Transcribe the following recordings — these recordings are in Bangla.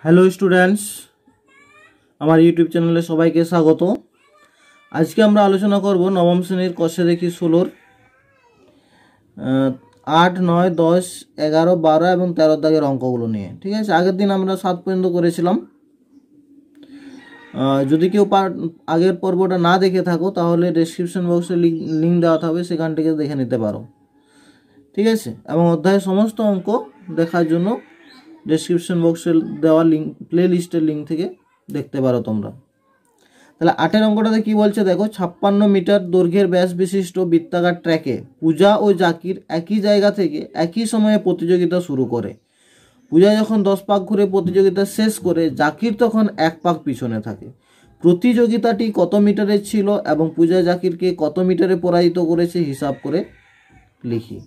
হ্যালো স্টুডেন্টস, আমার ইউটিউব চ্যানেলে সবাইকে স্বাগত। আজকে আমরা আলোচনা করব নবম শ্রেণীর কষে দেখি 16 8, 9, 10, 11, 12 এবং 13 দাগের অঙ্কগুলো নিয়ে। ঠিক আছে, আগের দিন আমরা 7 পর্যন্ত করেছিলাম। যদি কেউ আগের পর্বটা না দেখে থাকো তাহলে ডেসক্রিপশন বক্সে লিঙ্ক দেওয়া থাকবে, সেখান থেকে দেখে নিতে পারো। ঠিক আছে, এবং অধ্যায়ের সমস্ত অঙ্ক দেখার জন্য ডেসক্রিপশন বক্সে দেওয়া লিঙ্ক, প্লে লিস্টের লিঙ্ক থেকে দেখতে পারো তোমরা। তাহলে 8 অঙ্কটাতে কি বলছে দেখো, 56 মিটার দৈর্ঘ্যের ব্যাস বিশিষ্ট বৃত্তাকার ট্র্যাকে পূজা ও জাকির একই জায়গা থেকে একই সময়ে প্রতিযোগিতা শুরু করে। পূজা যখন 10 পাক ঘুরে প্রতিযোগিতা শেষ করে, জাকির তখন 1 পাক পিছনে থাকে। প্রতিযোগিতাটি কত মিটারের ছিল এবং পূজা জাকিরকে কত মিটারে পরাজিত করেছে হিসাব করে লিখি।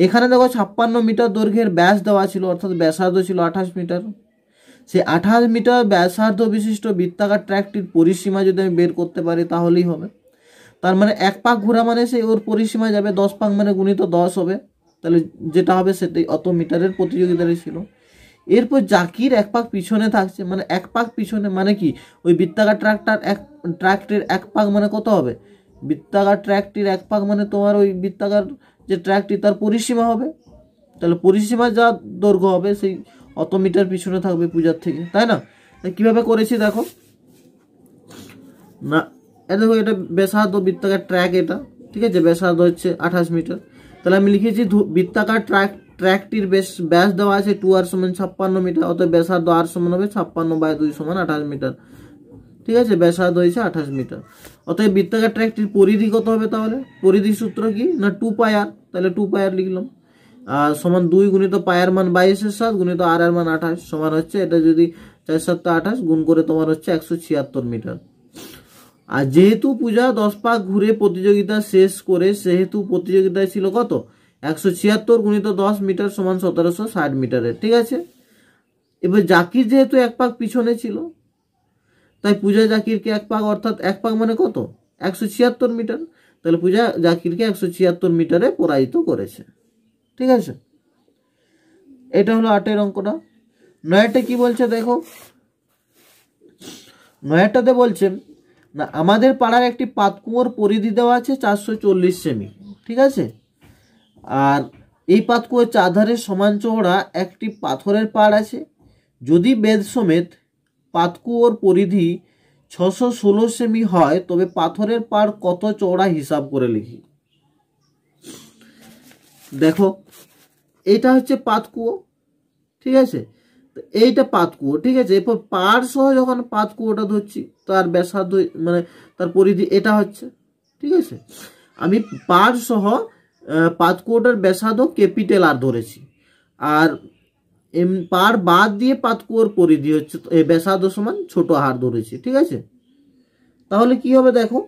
এখানে দেখো 56 মিটার দৈর্ঘ্যের ব্যাস দেওয়া ছিল, অর্থাৎ ব্যাসার্ধ ছিল 28 মিটার। সেই 28 মিটার ব্যাসার্ধ বিশিষ্ট বৃত্তাকার ট্র্যাকটির পরিসীমা যদি আমি বের করতে পারি তাহলেই হবে। তার মানে 1 পাক ঘোরা মানে সেই ওর পরিসীমা যাবে 10 পাক, মানে গুণিত 10 হবে। তাহলে যেটা হবে সেটাই অত মিটারের প্রতিযোগিতারই ছিল। এরপর জাকির 1 পাক পিছনে থাকছে, মানে 1 পাক পিছনে মানে কি, ওই বৃত্তাকার ট্র্যাকটির 1 পাক মানে কত হবে, বৃত্তাকার ট্র্যাকটির 1 পাক মানে তোমার ওই বৃত্তাকার যে ট্র্যাকটি তার পরিসীমা হবে। তাহলে পরিসীমা যা দৈর্ঘ্য হবে সেই অত মিটার পিছনে থাকবে পূজার থেকে, তাই না? কিভাবে করেছি দেখো না, দেখো এটা ব্যাসার্ধ বৃত্তাকার ট্র্যাক, এটা ঠিক আছে, ব্যাসার্ধ হচ্ছে 28 মিটার। তাহলে আমি লিখেছি বৃত্তাকার ট্র্যাকটির ব্যাস দেওয়া আছে 2r = 56 মিটার, অতএব ব্যাসার্ধ r সমান হবে 56/2 = 28 মিটার। ঠিক আছে, ব্যাসার্ধ হয়েছে 28 মিটার। অতএব বৃত্তাকার ট্র্যাকটির পরিধি কত হবে, তাহলে পরিধি সূত্র কি না 2πr, তাহলে 2πr লিখলাম। আর সমান 2 গুণিত পায়ের মান 22/7 গুণিত r এর মান 28 সমান হচ্ছে, এটা যদি 4 × 7 = 28 গুণ করে তোমার হচ্ছে 176 মিটার। আর যেহেতু পূজা 10 পাক ঘুরে প্রতিযোগিতা শেষ করে, সেহেতু প্রতিযোগিতায় ছিল কত, 176 গুণিত 10 মিটার সমান 1760 মিটারের। ঠিক আছে, এবার জাকির যেহেতু 1 পাক পিছনে ছিল, তাই পূজা জাকিরকে 1 পাক, অর্থাৎ 1 পাক মানে কত, 176 মিটার। তাহলে পূজা জাকিরকে 176 মিটারে পরাজিত করেছে। ঠিক আছে, এটা হলো 8 অঙ্কটা। 9টা কি বলছে দেখো, 9টাতে বলছে না, আমাদের পাড়ার একটি পাতকুয়োর পরিধি দেওয়া আছে 440 সেমি। ঠিক আছে, আর এই পাতকুয়োর চারধারে সমান চওড়া একটি পাথরের পাড় আছে। যদি বেদ সমেত পাতকুয়োর পরিধি 616 সেমি হয়, তবে পাথরের পাড় কত চওড়া হিসাব করে লিখি। দেখো এইটা হচ্ছে পাতকুয়ো, ঠিক আছে, এইটা পাতকুয়ো। ঠিক আছে, এরপর পাড় সহ যখন পাতকুয়োটা ধরছি, তার ব্যাসার্ধ মানে তার পরিধি এটা হচ্ছে। ঠিক আছে, আমি পাড় সহ পাতকুয়োটার ব্যাসার্ধ ক্যাপিটাল আর ধরেছি, আর পাড় বাদ দিয়ে পাতকুয়োর পরিধি হচ্ছে ব্যাসার্ধ সমান ছোট হার ধরেছি। ঠিক আছে, তাহলে কি হবে দেখো,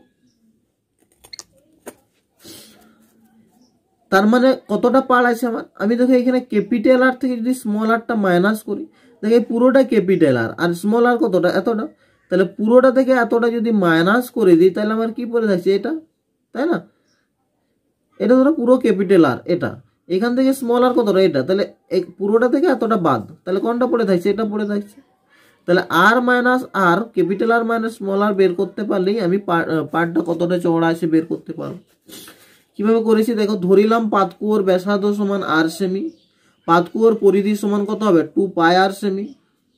তার মানে কতটা পাড় আছে আমার, আমি দেখো এখানে ক্যাপিটাল আর থেকে যদি স্মল আরটা মাইনাস করি, দেখো পুরোটা ক্যাপিটাল আর স্মল আর কতটা, এতটা। তাহলে পুরোটা থেকে এতটা যদি মাইনাস করে দিই, তাহলে আমার কি পড়ে থাকছে এটা, তাই না? এটা ধরো পুরো ক্যাপিটাল আর, এটা এখান থেকে স্মল আর কতটা, এটা। তাহলে পুরোটা থেকে এতটা বাদ, তাহলে কোনটা পড়ে থাকছে, এটা পড়ে থাকছে। তাহলে আর মাইনাস আর, ক্যাপিটাল আর মাইনাস স্মল আর বের করতে পারলেই আমি পার্টটা কতটা চওড়া আছে বের করতে পারবো। কিভাবে করেছি দেখো, ধরিলাম পাতকুয়োর ব্যাসার্ধ সমান r সেমি, পাতকুয়োর পরিধি সমান কত হবে 2πr সেমি।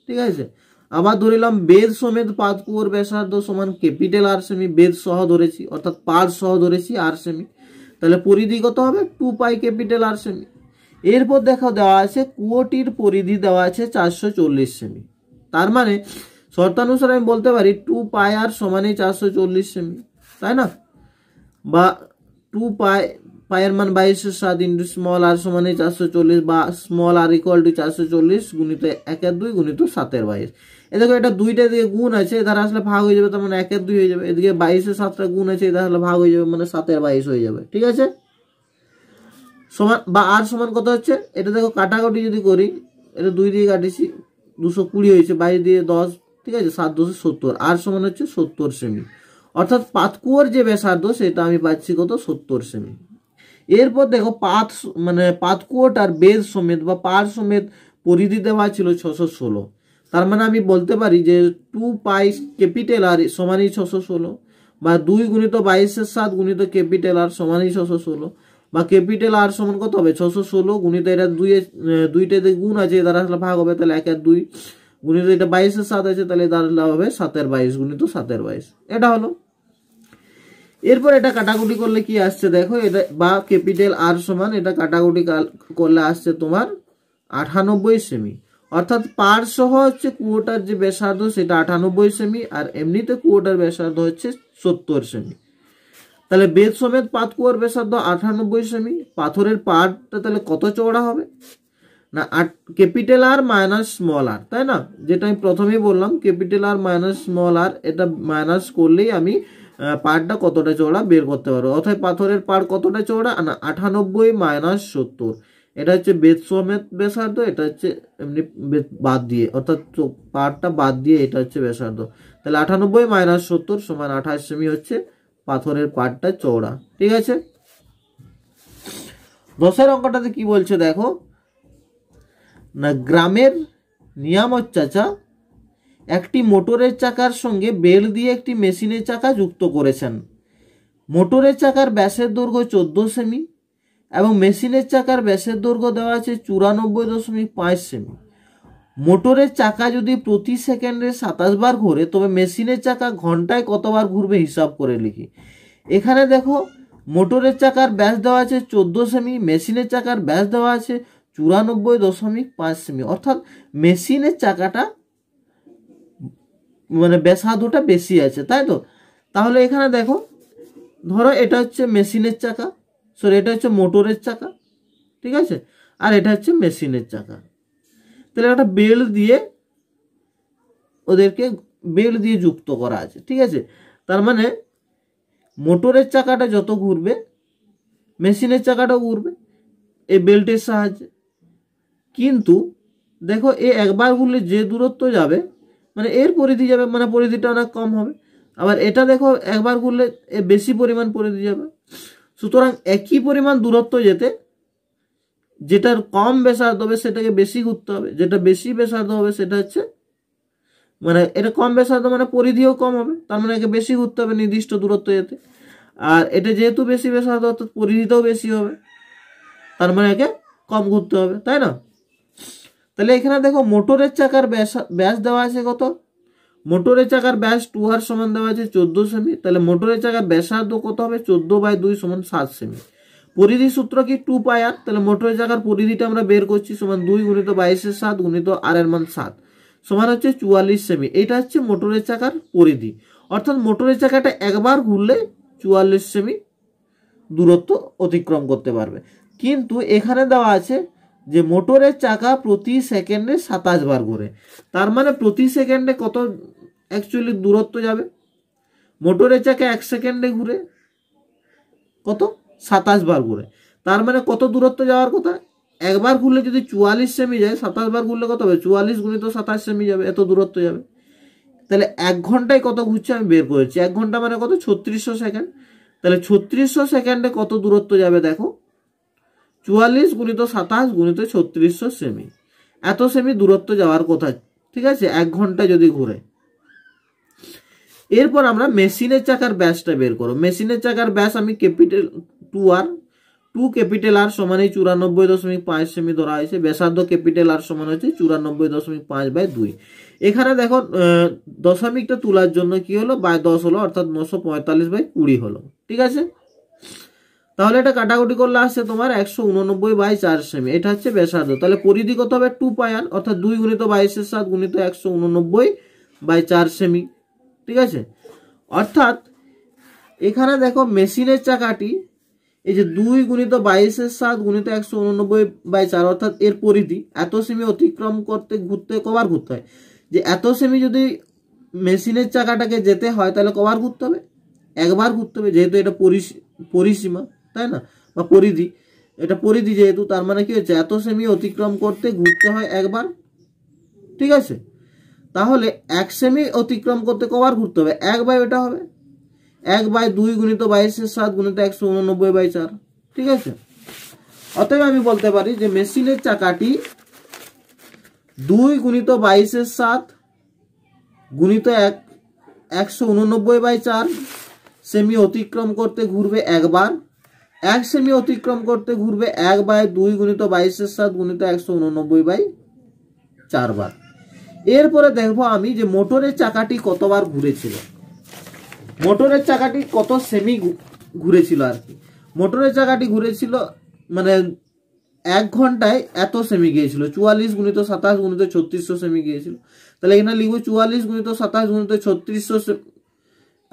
ঠিক আছে, আবার ধরিলাম বেদ সমেত পাতকুয়োর ব্যাসার্ধ সমান ক্যাপিটাল r সেমি, বেদ সহ ধরেছি অর্থাৎ পাড় সহ ধরেছি r সেমি, তাহলে পরিধি কত হবে 2π ক্যাপিটাল r সেমি। এরপর দেখো দেওয়া আছে কুয়োটির পরিধি দেওয়া আছে 440 সেমি। তার মানে শর্তানুসারে আমি বলতে পারি 2πr সমানই 440 সেমি, তাই না? বা 2π, পায়ের মান 22/7 ইন্টু স্মল আর সমানে 440, বা স্মল আর ইকুয়াল টু 440 গুণিত 1/2 গুণিত 7/22। এ দেখো এটা দুইটা দিকে গুণ আছে, এধারে আসলে ভাগ হয়ে যাবে, তার মানে 1/2 হয়ে যাবে। এদিকে 22/7টা গুণ আছে, এধারে আসলে ভাগ হয়ে যাবে, মানে 7/22 হয়ে যাবে। ঠিক আছে, সমান বা আর সমান কত হচ্ছে, এটা দেখো কাটাকাটি যদি করি, এটা 2 দিয়ে কাটিছি 220 হয়েছে, 22 দিয়ে 10, ঠিক আছে, 7 × 10 = 70, আর সমান হচ্ছে 70 সেমি। অর্থাৎ পাতকুয়োর যে ব্যাসার্ধ সেটা আমি পাচ্ছি কত, 70 সেমি। এরপর দেখো পাতকুয়োটার বেদ সমেত বা পাড় সমেত পরিধি দেওয়া ছিল 616, তার মানে আমি বলতে পারি যে 2 পাই ক্যাপিটাল আর সমানই 616, বা 2 গুণিত 22/7 গুণিত ক্যাপিটাল আর সমানই 616, বা ক্যাপিটাল আর সমান কত হবে 616 গুণিত এটা দুইটাতে গুণ আছে, দ্বারা আসলে ভাগ হবে, তাহলে 1 আর 2 গুণিত এটা 22/7 আছে, তাহলে দ্বারা হবে 7/22 গুণিত 7/22। এটা হলো। এরপর এটা কাটাকুটি করলে কি আসছে দেখো, এটা বা ক্যাপিটাল আর সমান এটা কাটাকুটি করলে আসছে তোমার 98 সেমি। অর্থাৎ পার সহ হচ্ছে কুয়োটার যে ব্যাসার্ধ সেটা 98 সেমি, আর এমনিতে কুয়োটার ব্যাসার্ধ হচ্ছে 70 সেমি। তাহলে বেদ সমেত পাত কুয়োর ব্যাসার্ধ 98 সেমি। পাথরের পাড়টা তাহলে কত চওড়া হবে না, ক্যাপিটাল আর মাইনাস স্মল আর, তাই না? যেটা আমি প্রথমেই বললাম ক্যাপিটাল আর মাইনাস স্মল আর, এটা মাইনাস করলেই আমি পাড়টা কতটা চওড়া বের করতে পারবো। অর্থাৎ পাথরের পাড় কতটা চওড়া না 98 মাইনাস 70, এটা হচ্ছে বেদ সমেত ব্যাসার্ধ, এটা হচ্ছে এমনি বাদ দিয়ে, অর্থাৎ পাড়টা বাদ দিয়ে এটা হচ্ছে ব্যাসার্ধ। তাহলে 98 মাইনাস 70 সমান 28 সেমি হচ্ছে পাথরের পাড়টা চওড়া। ঠিক আছে, 10 অঙ্কটাতে কি বলছে দেখো না, গ্রামের নিয়ামত চাচা একটি মোটরের চাকার সঙ্গে বেল্ট দিয়ে একটি মেশিনের চাকা যুক্ত করেছেন। মোটরের চাকার ব্যাসের দৈর্ঘ্য 14 সেমি এবং মেশিনের চাকার ব্যাসের দৈর্ঘ্য দেওয়া আছে 94.5 সেমি। মোটরের চাকা যদি প্রতি সেকেন্ডে 27 বার ঘোরে তবে মেশিনের চাকা ঘন্টায় কতবার ঘুরবে হিসাব করে লিখি। এখানে দেখো মোটরের চাকার ব্যাস দেওয়া আছে 14 সেমি, মেশিনের চাকার ব্যাস দেওয়া আছে 94.5 সেমি, অর্থাৎ মেশিনের চাকাটা মানে ব্যাসার্ধটা বেশি আছে, তাই তো? তাহলে এখানে দেখো, ধরো এটা হচ্ছে মেশিনের চাকা, সরি এটা হচ্ছে মোটরের চাকা, ঠিক আছে, আর এটা হচ্ছে মেশিনের চাকা। তাহলে একটা বেল্ট দিয়ে ওদেরকে বেল্ট দিয়ে যুক্ত করা আছে, ঠিক আছে। তার মানে মোটরের চাকাটা যত ঘুরবে মেশিনের চাকাটাও ঘুরবে এই বেল্টের সাহায্যে। কিন্তু দেখো এ একবার ঘুরলে যে দূরত্ব যাবে মানে এর পরিধি যাবে, মানে পরিধিটা অনেক কম হবে। আবার এটা দেখো একবার ঘুরলে এ বেশি পরিমাণ পরিধি যাবে। সুতরাং একই পরিমাণ দূরত্ব যেতে যেটার কম ব্যাসার্ধ হবে সেটাকে বেশি ঘুরতে হবে, যেটা বেশি ব্যাসার্ধ হবে সেটা হচ্ছে মানে এটা কম ব্যাসার্ধ মানে পরিধিও কম হবে, তার মানে একে বেশি ঘুরতে হবে নির্দিষ্ট দূরত্ব যেতে। আর এটা যেহেতু বেশি ব্যাসার্ধ অর্থাৎ পরিধিটাও বেশি হবে, তার মানে একে কম ঘুরতে হবে, তাই না? তাহলে এখানে দেখো মোটরের চাকার ব্যাস দেওয়া আছে কত, মোটরের চাকার ব্যাস 2r সমান দেওয়া আছে 14 সেমি। তাহলে মোটরের চাকার ব্যাসার্ধ কত হবে 14/2 সমান 7 সেমি। পরিধি সূত্র কি 2 পাই আর, তাহলে মোটরের চাকার পরিধিটা আমরা বের করছি সমান 2 গুণিত 22/7 গুণিত r এর মান 7 সমান হচ্ছে 44 সেমি। এটা হচ্ছে মোটরের চাকার পরিধি, অর্থাৎ মোটরের চাকাটা একবার ঘুরলে 44 সেমি দূরত্ব অতিক্রম করতে পারবে। কিন্তু এখানে দেওয়া আছে যে মোটরের চাকা প্রতি সেকেন্ডে 27 বার ঘুরে, তার মানে প্রতি সেকেন্ডে কত অ্যাকচুয়ালি দূরত্ব যাবে? মোটরের চাকা 1 সেকেন্ডে ঘুরে কত 27 বার ঘুরে, তার মানে কত দূরত্ব যাওয়ার কথা? একবার ঘুরলে যদি 44 সেমি যায় 27 বার ঘুরলে কত হবে 44 গুণিত 27 সেমি যাবে, এত দূরত্ব যাবে। তাহলে 1 ঘন্টায় কত ঘুরছে আমি বের করেছি, 1 ঘন্টা মানে কত 3600 সেকেন্ড। তাহলে 3600 সেকেন্ডে কত দূরত্ব যাবে দেখো 44 গুণিত 27 গুণিত 3600 সেমি, এত সেমি দূরত্ব যাওয়ার কথা, ঠিক আছে, 1 ঘন্টা যদি ঘুরে। এরপর আমরা মেশিনের চাকার ব্যাসটা বের করব। মেশিনের চাকার ব্যাস আমি ক্যাপিটাল 2r 2 ক্যাপিটাল আর সমান 94.5 সেমি ধরা হয়েছে, ব্যাসার্ধ ক্যাপিটাল আর সমান হচ্ছে 94.5/2। এখানে দেখো দশমিকটা তোলার জন্য কি হলো 10 হলো, অর্থাৎ 945/20 হলো, ঠিক আছে। তাহলে এটা কাটাকুটি করলে আসছে তোমার 189/4 সেমি, এটা হচ্ছে ব্যাসার্ধ। তাহলে পরিধি কত হবে 2 পাই আর, অর্থাৎ 2 গুণিত 22/7 গুণিত 189/4 সেমি, ঠিক আছে। অর্থাৎ এখানে দেখো মেশিনের চাকাটি এই যে 2 গুণিত 22/7 গুণিত 189/4 অর্থাৎ এর পরিধি এত সেমি অতিক্রম করতে ঘুরতে কবার ঘুরতে হয়, যে এত সেমি যদি মেশিনের চাকাটাকে যেতে হয় তাহলে কবার ঘুরতে হবে? একবার ঘুরতে হবে, যেহেতু এটা পরিসীমা, তাই না, বা পরিধি, এটা পরিধি যেহেতু, তার মানে কি হচ্ছে এত সেমি অতিক্রম করতে ঘুরতে হয় একবার, ঠিক আছে। তাহলে 1 সেমি অতিক্রম করতে কবার ঘুরতে হবে? 1/, এটা হবে 1/2 গুণিত 22/7 গুণিত 189/4, ঠিক আছে। অতএব আমি বলতে পারি যে মেশিনের চাকাটি 2 গুণিত 22/7 গুণিত 189/4 সেমি অতিক্রম করতে ঘুরবে একবার। 1 সেমি অতিক্রম করতে ঘুরবে 1/2 গুণিত 22/7 গুণিত 189/4 বার। এরপরে দেখবো আমি যে মোটরের চাকাটি কতবার ঘুরেছিল, মোটরের চাকাটি কত সেমি ঘুরেছিল আর কি। মোটরের চাকাটি ঘুরেছিল মানে 1 ঘন্টায় এত সেমি গিয়েছিল, 44 গুণিত 27 গুণিত 3600 সেমি গিয়েছিল। তাহলে এখানে লিখবো 44 গুণিত 27 গুণিত 3600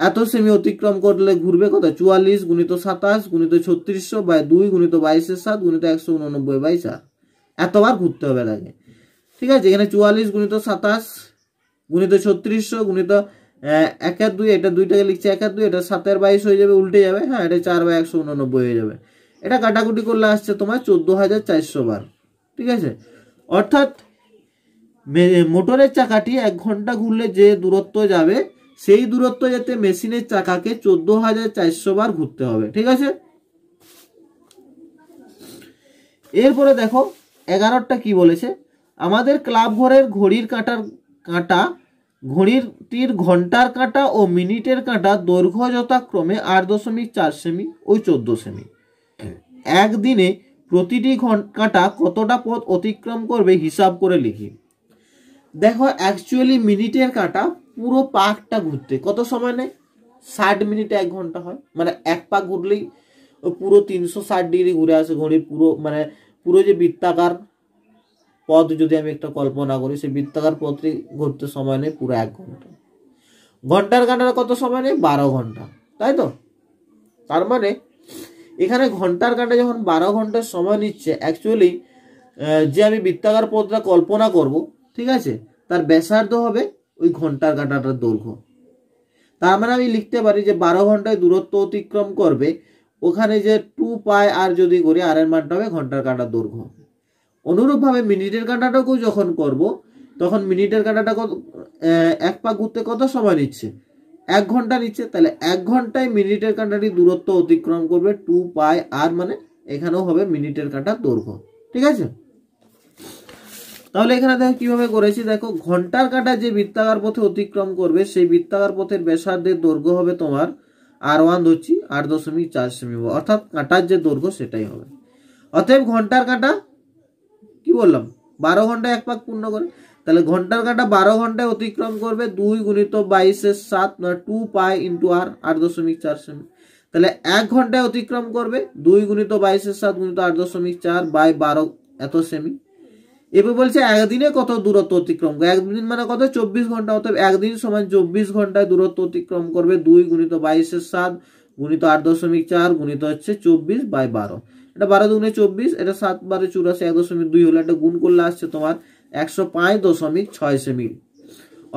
এত সেমি অতিক্রম করলে ঘুরবে কত, 44 গুণিত 27 গুণিত 3600 বাই 2 গুণিত 22/7 গুণিত 189/4 এতবার ঘুরতে হবে লাগে। ঠিক আছে, এখানে 44 গুণিত 27 গুণিত 3600 গুণিত 1 আর 2, এটা 2টাকে লিখছে 1 আর 2, এটা 7 আর 22 হয়ে যাবে, উল্টে যাবে। হ্যাঁ, এটা 4/189 হয়ে যাবে। এটা কাটাকুটি করলে আসছে তোমার 14,400 বার। ঠিক আছে, অর্থাৎ মোটরের চাকাটি 1 ঘন্টা ঘুরলে যে দূরত্ব যাবে সেই দূরত্ব যাতে মেশিনের চাকাকে 14,400 বার ঘুরতে হবে। ঠিক আছে, এরপরে দেখো 11টা কি বলেছে, আমাদের ক্লাব ঘরের ঘড়ির কাঁটা ঘড়িটির ঘন্টার কাঁটা ও মিনিটের কাঁটা দৈর্ঘ্য যথাক্রমে 8.4 সেমি ও 14 সেমি। একদিনে প্রতিটি কাঁটা কতটা পথ অতিক্রম করবে হিসাব করে লিখি। দেখো অ্যাকচুয়ালি মিনিটের কাঁটা পুরো পাকটা ঘুরতে কত সময় নেয়, 60 মিনিটে 1 ঘন্টা হয়, মানে এক পাক ঘুরলেই পুরো 360 ডিগ্রি ঘুরে আসে ঘড়ির পুরো, মানে পুরো যে বৃত্তাকার পথ যদি আমি একটা কল্পনা করি, সেই বৃত্তাকার পথটি ঘুরতে সময় নেই পুরো 1 ঘন্টা। ঘন্টার কাঁটার কত সময় নেই, 12 ঘন্টা, তাই তো। তার মানে এখানে ঘন্টার কাঁটা যখন 12 ঘন্টার সময় নিচ্ছে, অ্যাকচুয়ালি যে আমি বৃত্তাকার পথটা কল্পনা করব, ঠিক আছে, তার ব্যাসার্ধ হবে ওই ঘন্টার কাঁটাটার দৈর্ঘ্য। তার মানে আমি লিখতে পারি যে 12 ঘন্টায় দূরত্ব অতিক্রম করবে, ওখানে যে 2πr আর যদি করি, আর এর মানটা হবে ঘন্টার কাঁটার দৈর্ঘ্য। অনুরূপভাবে মিনিটের কাঁটাটাকেও যখন করব, তখন মিনিটের কাঁটাটা এক পাক ঘুরতে কত সময় নিচ্ছে, 1 ঘন্টা নিচ্ছে। তাহলে 1 ঘন্টায় মিনিটের কাঁটাটি দূরত্ব অতিক্রম করবে 2πr, মানে এখানেও হবে মিনিটের কাঁটার দৈর্ঘ্য। ঠিক আছে, তাহলে এখানে দেখো কিভাবে করেছি, দেখো ঘন্টার কাঁটা যে বৃত্তাকার পথে অতিক্রম করবে সেই বৃত্তাকার পথের ব্যাসার্ধের দৈর্ঘ্য হবে তোমার r1 ধরছি 8.4 সেমি, অর্থাৎ কাঁটার যে দৈর্ঘ্য সেটাই হবে। অতএব ঘন্টার কাঁটা কি বললাম, 12 ঘন্টায় 1 পাক পূর্ণ করে, তাহলে ঘন্টার কাঁটা 12 ঘন্টায় অতিক্রম করবে 2 গুণিত 22/7 2π × r 8.4 সেমি। তাহলে 1 ঘন্টায় অতিক্রম করবে 2 গুণিত 22/7 গুণিত 8.4 বাই 12 এত সেমি। এবার বলছে একদিনে কত দূরত্ব অতিক্রম করবে, একদিন মানে কত, 24 ঘন্টা। অতএব একদিন সমান 24 ঘন্টায় দূরত্ব অতিক্রম করবে 2 গুণিত 22/7 গুণিত 8.4 গুণিত হচ্ছে 24 বাই 12। এটা 12 দুগুণে 24, এটা 7 12 84, 1.2 হলো, এটা গুণ করলে আসছে তোমার 105.6 সেমি।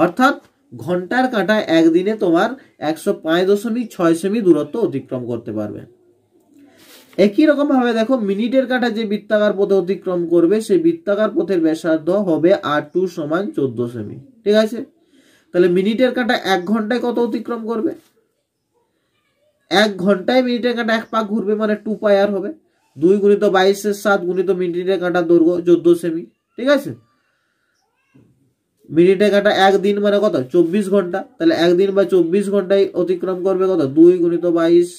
অর্থাৎ ঘন্টার কাঁটা একদিনে তোমার 105.6 সেমি দূরত্ব অতিক্রম করতে পারবে। একই রকম ভাবে দেখো মিনিটের কাঁটা যে বৃত্তাকার পথে অতিক্রম করবে সেই বৃত্তাকার পথের ব্যাসার্ধ হবে r2 সমান 14 সেমি। ঠিক আছে, তাহলে মিনিটের কাঁটা 1 ঘন্টায় কত অতিক্রম করবে, 1 ঘন্টায় মিনিটের কাঁটা 1 পাক ঘুরবে, মানে 2πr হবে। 2 গুণিত 22/7 গুণিত মিনিটের কাঁটার দৈর্ঘ্য 14 সেমি। ঠিক আছে, মিনিটের কাঁটা একদিন মানে কত, 24 ঘন্টা। তাহলে একদিন বা 24 ঘন্টায় অতিক্রম করবে কত, 2 গুণিত 22,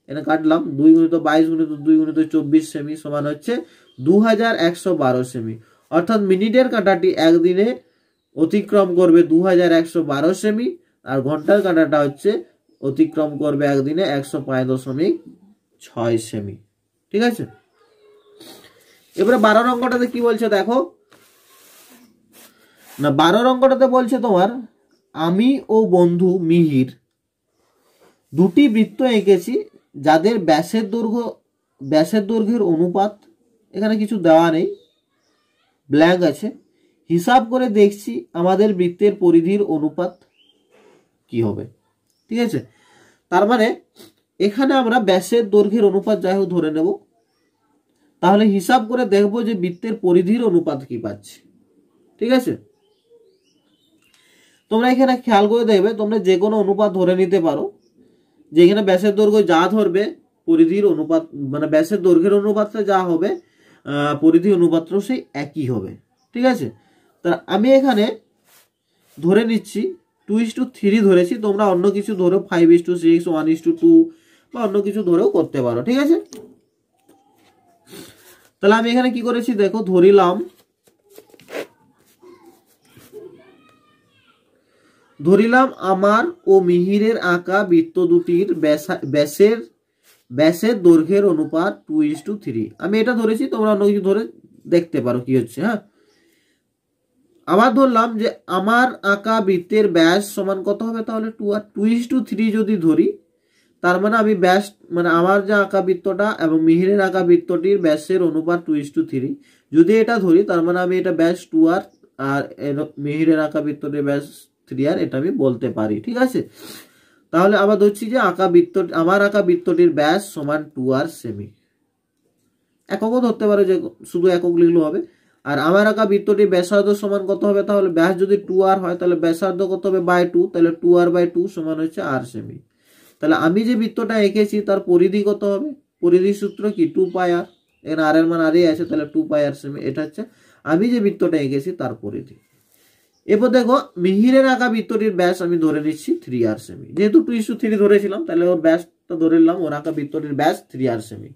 এটা কাটলাম, 2 গুণিত 22 গুণিত 2 গুণিত 24 সেমি সমান হচ্ছে 2112 সেমি। অর্থাৎ মিনিটের কাঁটাটি একদিনে অতিক্রম করবে 2112 সেমি, আর ঘন্টার কাঁটাটা হচ্ছে অতিক্রম করবে একদিনে 105.6 সেমি। ঠিক আছে, এবারে 12 অঙ্কটাতে কি বলছে দেখো না, 12 অঙ্কটাতে বলছে তোমার আমি ও বন্ধু মিহির দুটি বৃত্ত এঁকেছি যাদের ব্যাসের দৈর্ঘ্যের অনুপাত, এখানে কিছু দেওয়া নেই, ব্ল্যাঙ্ক আছে। হিসাব করে দেখছি আমাদের বৃত্তের পরিধির অনুপাত কি হবে। ঠিক আছে, তার মানে এখানে আমরা ব্যাসের দৈর্ঘ্যের অনুপাত যাই হোক ধরে নেব, তাহলে হিসাব করে দেখব যে বৃত্তের পরিধির অনুপাত কি পাচ্ছি। ঠিক আছে, তোমরা এখানে খেয়াল করে দেখবে, তোমরা যে কোনো অনুপাত ধরে নিতে পারো, যে এখানে ব্যাসের দৈর্ঘ্য যা ধরবে পরিধির অনুপাত, মানে ব্যাসের দৈর্ঘ্যের অনুপাতটা যা হবে পরিধি অনুপাতটাও সেই একই হবে। ঠিক আছে, তা আমি এখানে ধরে নিচ্ছি 2:3 ধরেছি, তোমরা অন্য কিছু ধরো 5:6, 1:2 বা অন্য কিছু ধরেও করতে পারো, ঠিক আছে। তাহলে আমি এখানে কি করেছি দেখো, ধরিলাম আমার ও মিহিরের আঁকা বৃত্ত দুটির ব্যাসের দৈর্ঘ্যের অনুপাত 2:3। আমি এটা ধরেছি, তোমরা অন্য কিছু ধরে দেখতে পারো কি হচ্ছে। হ্যাঁ, আবার ধরলাম যে আমার আঁকা বৃত্তের ব্যাস সমান কত হবে, তাহলে 2r। 2:3 যদি ধরি, তার মানে আমি ব্যাস মানে আমার যে আঁকা বৃত্তটা এবং মিহিরের আঁকা বৃত্তটির ব্যাসের অনুপাত 2:3 যদি এটা ধরি, তার মানে আমি এটা ব্যাস 2r আর মিহিরের আঁকা বৃত্তটির ব্যাস 3r, এটা আমি বলতে পারি, ঠিক আছে। তাহলে আবার ধরছি যে আমার আঁকা বৃত্তটির ব্যাস সমান 2r সেমি। এককও ধরতে পারো, যে শুধু একক লিখলেও হবে। আর আমার আঁকা বৃত্তটির ব্যাসার্ধ সমান কত হবে, তাহলে ব্যাস যদি 2r হয় তাহলে ব্যাসার্ধ কত হবে বাই 2, তাহলে 2r/2 সমান হচ্ছে r সেমি। তাহলে আমি যে বৃত্তটা এঁকেছি তার পরিধি কত হবে, পরিধি সূত্র কি 2πr, এখানে r এর মান r আছে, তাহলে 2πr সেমি। এটা হচ্ছে আমি যে বৃত্তটা এঁকেছি তার পরিধি। এরপর দেখো মিহিরের আঁকা বৃত্তটির ব্যাস আমি ধরে নিচ্ছি 3r সেমি। যেহেতু 2:3 ধরেছিলাম, তাহলে ওর ব্যাসটা ধরে নিলাম, ওর আঁকা বৃত্তটির ব্যাস 3r সেমি।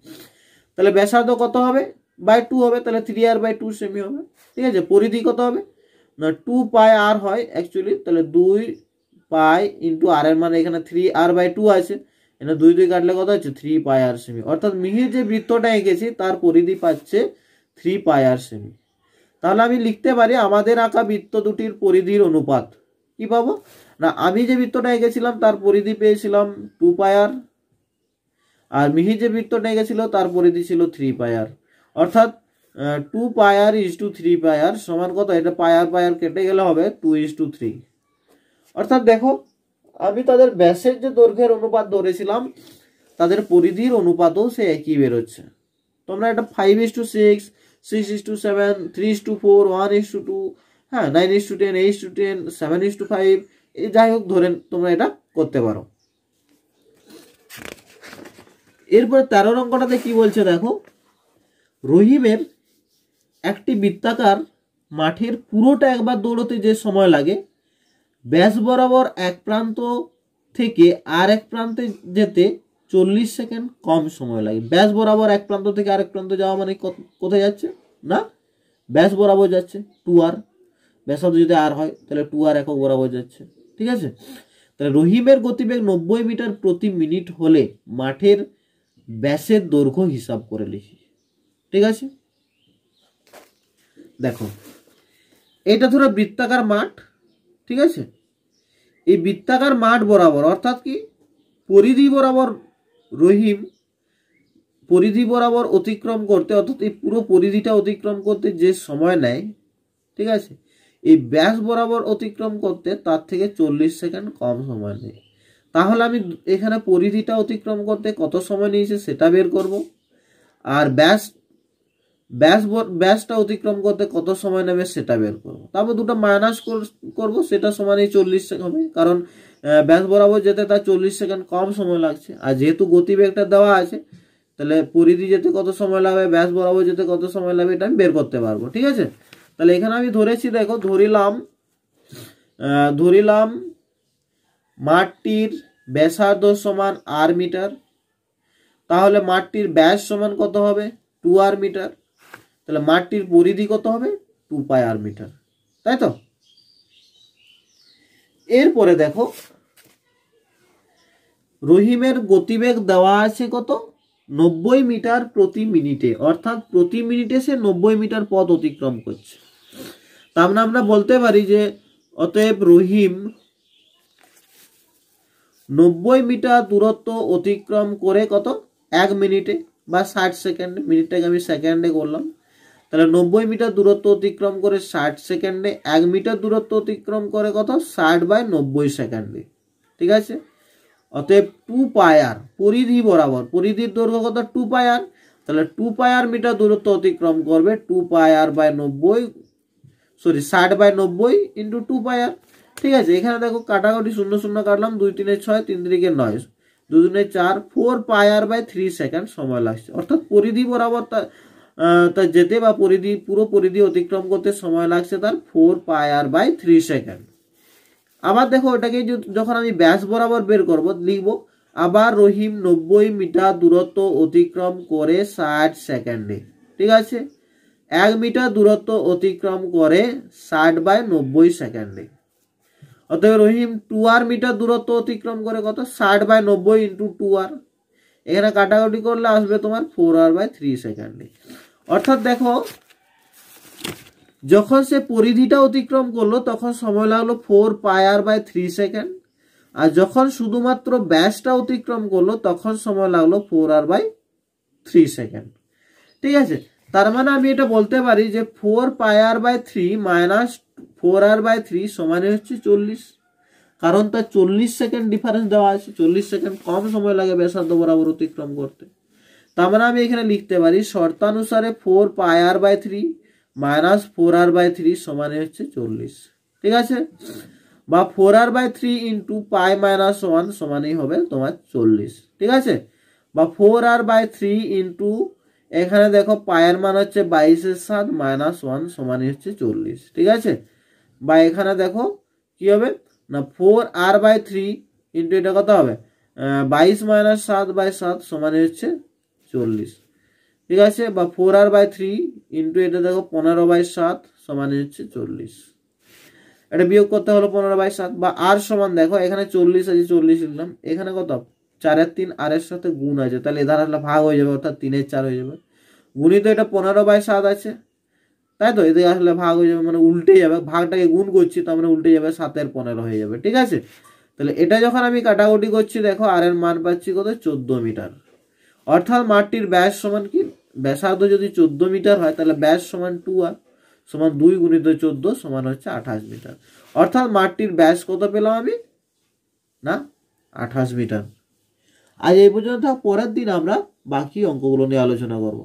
তাহলে ব্যাসার্ধ কত হবে বাই 2 হবে, তাহলে 3r/2 সেমি হবে, ঠিক আছে। পরিধি কত হবে না 2πr হয় অ্যাকচুয়ালি, তাহলে 2π ইন্টু r এর মানে এখানে 3r/2 আছে, এখানে 2 কাটলে কত হচ্ছে 3πr সেমি। অর্থাৎ মিহির যে বৃত্তটা এঁকেছি তার পরিধি পাচ্ছে 3πr সেমি। তাহলে আমি লিখতে পারি আমাদের আঁকা বৃত্ত দুটির পরিধির অনুপাত কি পাবো না, আমি যে বৃত্তটা এঁকেছিলাম তার পরিধি পেয়েছিলাম 2πr, আর মিহির যে বৃত্তটা এঁকেছিল তার পরিধি ছিল 3πr। অর্থাৎ 2πr/3πr সমান কত, এটা πr কেটে গেলে হবে 2:3। অর্থাৎ দেখো আমি তাদের ব্যাসের যে দৈর্ঘ্যের অনুপাত ধরেছিলাম তাদের পরিধির অনুপাতও সে একই বেরোচ্ছে। তোমরা এটা 5:6, 6:7, 3:4, 1:2, হ্যাঁ 9:10, 8:10, 7:5 এই যাই হোক ধরে তোমরা এটা করতে পারো। এরপরে 13 অঙ্কটাতে কি বলছে দেখো, রহিমের একটি বৃত্তাকার মাঠের পুরোটা একবার দৌড়তে যে সময় লাগে, ব্যাস বরাবর এক প্রান্ত থেকে আর এক প্রান্তে যেতে 40 সেকেন্ড কম সময় লাগে। ব্যাস বরাবর এক প্রান্ত থেকে আরেক প্রান্ত যাওয়া মানে কোথায় যাচ্ছে না, ব্যাস বরাবর যাচ্ছে 2r। ব্যাসার্ধ যদি r হয় তাহলে 2r একক বরাবর যাচ্ছে, ঠিক আছে। তাহলে রহিমের গতিবেগ 90 মিটার প্রতি মিনিট হলে মাঠের ব্যাসের দৈর্ঘ্য হিসাব করে লিখি, ঠিক আছে। দেখো এটা ধরো বৃত্তাকার মাঠ, ঠিক আছে। এই বৃত্তাকার মাঠ বরাবর অর্থাৎ কি পরিধি বরাবর রহিম পরিধি বরাবর অতিক্রম করতে, অর্থাৎ এই পুরো পরিধিটা অতিক্রম করতে যে সময় নেয়, ঠিক আছে, এই ব্যাস বরাবর অতিক্রম করতে তার থেকে 40 সেকেন্ড কম সময় নেয়। তাহলে আমি এখানে পরিধিটা অতিক্রম করতে কত সময় নিয়েছে সেটা বের করব, আর ব্যাসটা অতিক্রম করতে কত সময় নেবে সেটা বের করব। তারপর দুটো মাইনাস করব, সেটা সমান এই 40 সেকেন্ড হবে, কারণ ব্যাস বরাবর যেতে তার 40 সেকেন্ড কম সময় লাগছে। আর যেহেতু গতিবেগটা দেওয়া আছে, তাহলে পরিধি যেতে কত সময় লাগবে, ব্যাস বরাবর যেতে কত সময় লাগবে, এটা আমি বের করতে পারবো, ঠিক আছে। তাহলে এখানে আমি ধরেছি দেখো, ধরিলাম মাঠটির ব্যাসার্ধ সমান r মিটার, তাহলে মাঠটির ব্যাস সমান কত হবে 2r মিটার, তাহলে মাঠটির পরিধি কত হবে 2πr মিটার, তাই তো। এরপরে দেখো রহিমের গতিবেগ দেওয়া আছে কত 90 মিটার প্রতি মিনিটে, অর্থাৎ প্রতি মিনিটে সে 90 মিটার পথ অতিক্রম করছে। তার মানে আমরা বলতে পারি যে অতএব রহিম 90 মিটার দূরত্ব অতিক্রম করে কত 1 মিনিটে বা 60 সেকেন্ডে, মিনিটটাকে আমি সেকেন্ডে করলাম, তাহলে 90 মিটার দূরত্ব অতিক্রম করে 60 সেকেন্ডে, 1 মিটার দূরত্ব অতিক্রম করে কত 60/90 সেকেন্ডে, ঠিক আছে। অতএব 2πr পরিধি বরাবর, পরিধির দৈর্ঘ্য কত 2πr, তাহলে 2πr মিটার দূরত্ব অতিক্রম করবে 60/90 ইন্টু 2πr, ঠিক আছে। এখানে দেখো কাটাকাটি 0 0 কাটলাম, 2 3 6, 3 3 9, 2 2 4, 4πr/3 সেকেন্ড সময় লাগছে। অর্থাৎ পরিধি বরাবর তা যেতে বা পরিধি পুরো পরিধি অতিক্রম করতে সময় লাগছে তার 4πr/3 সেকেন্ড। আবার দেখো ওটাকে যখন আমি ব্যাস বরাবর বের করব লিখব আবার রহিম 90 মিটার দূরত্ব অতিক্রম করে 60 সেকেন্ডে। ঠিক আছে, 1 মিটার দূরত্ব অতিক্রম করে 60/90 সেকেন্ডে। অতএব রহিম 2r মিটার দূরত্ব অতিক্রম করে কত 60/90 ইন্টু 2r। এখানে কাটাকাটি করলে আসবে তোমার 4r/3 সেকেন্ডে। অর্থাৎ দেখো যখন সে পরিধিটা অতিক্রম করলো তখন সময় লাগলো 4πr/3 সেকেন্ড, আর যখন শুধুমাত্র ব্যাসটা অতিক্রম করলো তখন সময় লাগলো 4r/3 সেকেন্ড। ঠিক আছে, তার মানে আমি এটা বলতে পারি যে 4πr/3 মাইনাস 4r/3 সমান হচ্ছে 40, কারণ তার 40 সেকেন্ড ডিফারেন্স দেওয়া আছে, 40 সেকেন্ড কম সময় লাগে ব্যাসার্ধ বরাবর অতিক্রম করতে। তার মানে আমি এখানে লিখতে পারি শর্তানুসারে 4πr/3 মাইনাস 4r/3 সমান হচ্ছে 40। ঠিক আছে, বা 4r/3 ইন্টু পাই মাইনাস 1 সমানই হবে তোমার 40। ঠিক আছে, বা 4r/3 ইন্টু এখানে দেখো পায়ের মান হচ্ছে 22/7 মাইনাস 1 সমানই হচ্ছে 40। ঠিক আছে, বা এখানে দেখো কি হবে না 4r/3 ইন্টু এটা কত হবে 22 মাইনাস 7/7 সমানই হচ্ছে 40। ঠিক আছে, বা 4r/3 ইন্টু এটা দেখো 15/7 সমানই হচ্ছে 40। এটা বিয়োগ করতে হলো 15/7, বা আর সমান দেখো এখানে 40 আছে 40 লিখলাম, এখানে কত 4 3 আর এর সাথে গুণ আছে, তাহলে এধার আসলে ভাগ হয়ে যাবে অর্থাৎ 3 4 হয়ে যাবে, গুণিত এটা 15/7 আছে, তাই তো এদিকে আসলে ভাগ হয়ে যাবে মানে উল্টে যাবে, ভাগটাকে গুণ করছি তার মানে উল্টে যাবে 7 15 হয়ে যাবে। ঠিক আছে, তাহলে এটা যখন আমি কাটাকুটি করছি দেখো আর এর মান পাচ্ছি কত 14 মিটার। অর্থাৎ মাঠটির ব্যাস সমান কি ব্যাসার্ধ যদি 14 মিটার হয় তাহলে ব্যাস সমান 2r সমান 2 গুণিত 14 সমান হচ্ছে 28 মিটার। অর্থাৎ মাঠটির ব্যাস কত পেলাম আমি না 28 মিটার। আজ এই পর্যন্ত, পরের দিন আমরা বাকি অঙ্কগুলো নিয়ে আলোচনা করব।